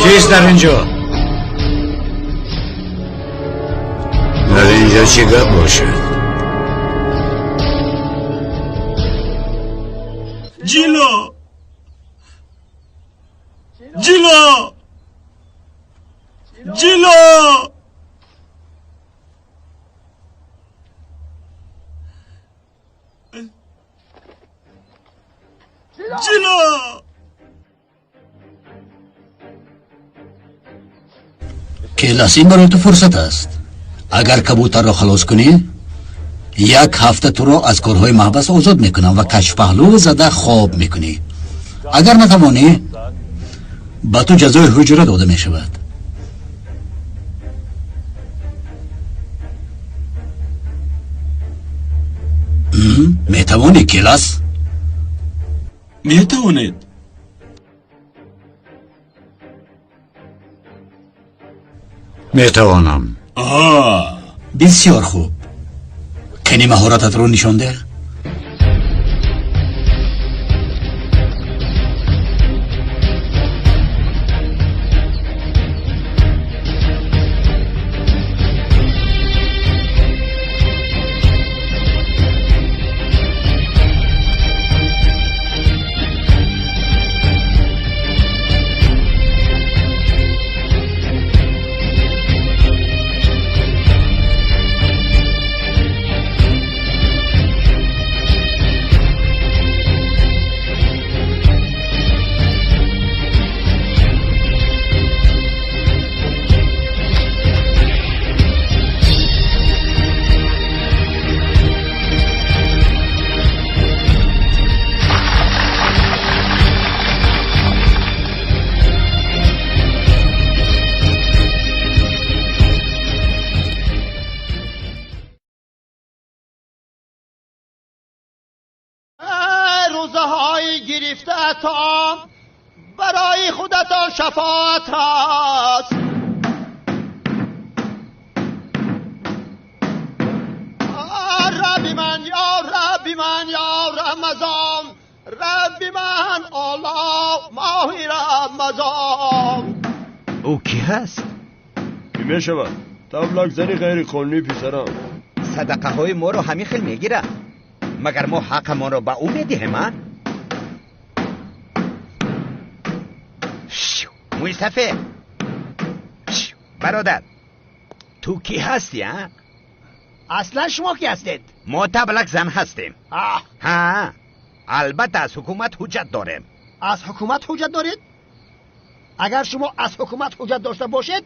کیست در اینجا؟ در اینجا چی گپ باشه؟ جیلو جیلو جیلو جیلو کلاس این برای تو فرصت است. اگر کبوتر را خلاص کنی 1 هفته تو را از کارهای محبس آزاد میکنم و کشف پهلو زده خواب میکنی. اگر نتوانی با تو جزای حجره داده میشود. میتوانی کلاس؟ میتوانید. میتوانم. بسیار خوب. کنی مهارتت رو نشان ده. تا برای خودتان شفاعت هست. ربی من یا ربی من یا رمضان، ربی من الله ماه رمضان. او کی هست؟ کی می شود؟ تبلک زنی غیر قانونی پسرم. صدقه های ما رو همین خیل میگیره، مگر ما حق ما رو به او میدهیم؟ مصطفی برادر، تو کی هستی ها؟ اصلا شما کی هستید؟ ما تبلک زن هستیم. ها البته از حکومت حجت داریم. از حکومت حجت دارید؟ اگر شما از حکومت حجت داشته باشید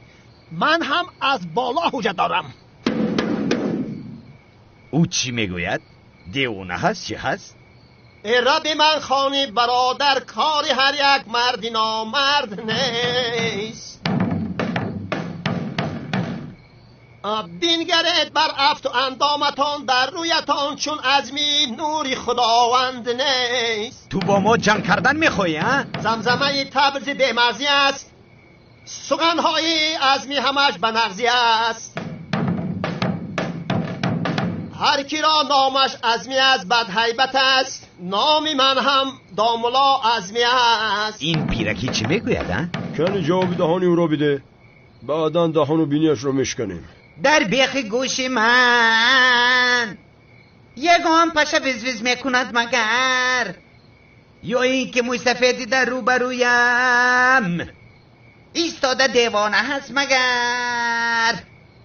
من هم از بالا حجت دارم. او چی میگوید؟ دیوانه هست چی هست؟ ای رب من خانی برادر کار هر یک مردی نامرد نیست. بینگرید بر افت و اندامتان در رویتان چون عزمی نوری خداوند نیست. تو با ما جنگ کردن میخوایی ها؟ زمزمه تبرز بیمرزی است، سخنهای عزمی همش بنغزی است. هر کی را نامش عزمی است بد هیبت است، نامی من هم داملا عزمی است. این پیرکی چی میگوید ها؟ کنی جوابی دهانی او را بده، بعدا دهان و بینیش رو میشکنیم. در بیخ گوش من یگان پشه ویز میکند مگر، یا این که موی سفیدی در روبرویم ایستاده دیوانه هست مگر.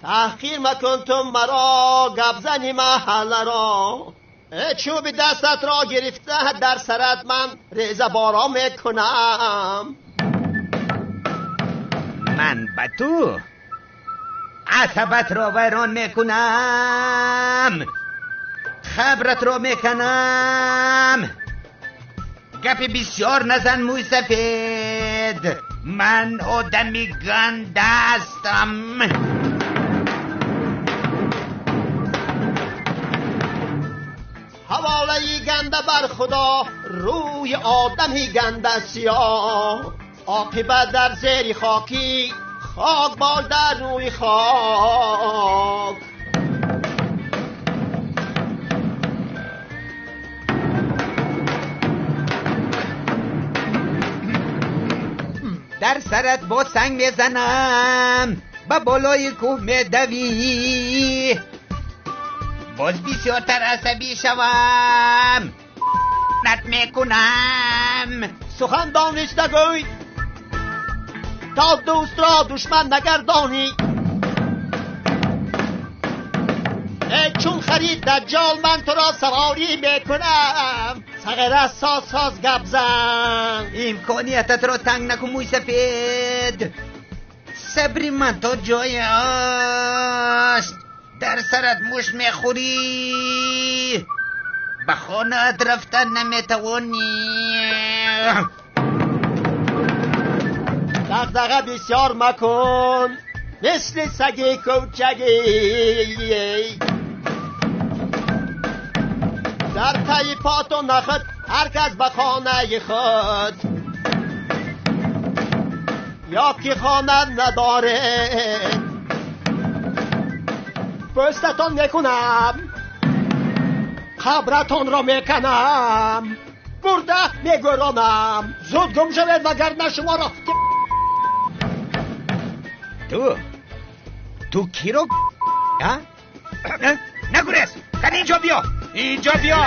تحقیر مکن تو مرا گبزنی محل را، چوب دستت را گرفته در سرت من ریزه بارا میکنم. من به تو عصبت را ویران میکنم، خبرت را میکنم. گپ بسیار نزن موی سفید، من آدمی گنده هستم. حواله گنده بر خدا، روی آدمی گنده سیاه. عاقبت در زیر خاکی، خاک بال در روی خاک. در سرت با سنگ میزنم، با بالای کوه میدوی، باز بسیارتر عصبی شوم، نت میکنم. سخن دانسته گوی تا دوست را دشمن نگردانی. چون خرید دجال من تو را سواری میکنم. صغیر ساز گپ زن، امکانیتت را تنگ نکن موی سفید. صبری من تا جای است، در سرت مش میخوری، به خانه‌ات رفتن نمیتوانی. دغدغه بسیار مکن مثل سگی کوچگی. در تای پات و نخت هر کس به خانه خود، یا که خانه نداره پستتان میکنم، خبرتان را میکنم، برده میگرانم. زود گم شوید وگرنه شما را. تو کی رو ها؟ نگوریز، کن اینجا بیا، اینجا بیا.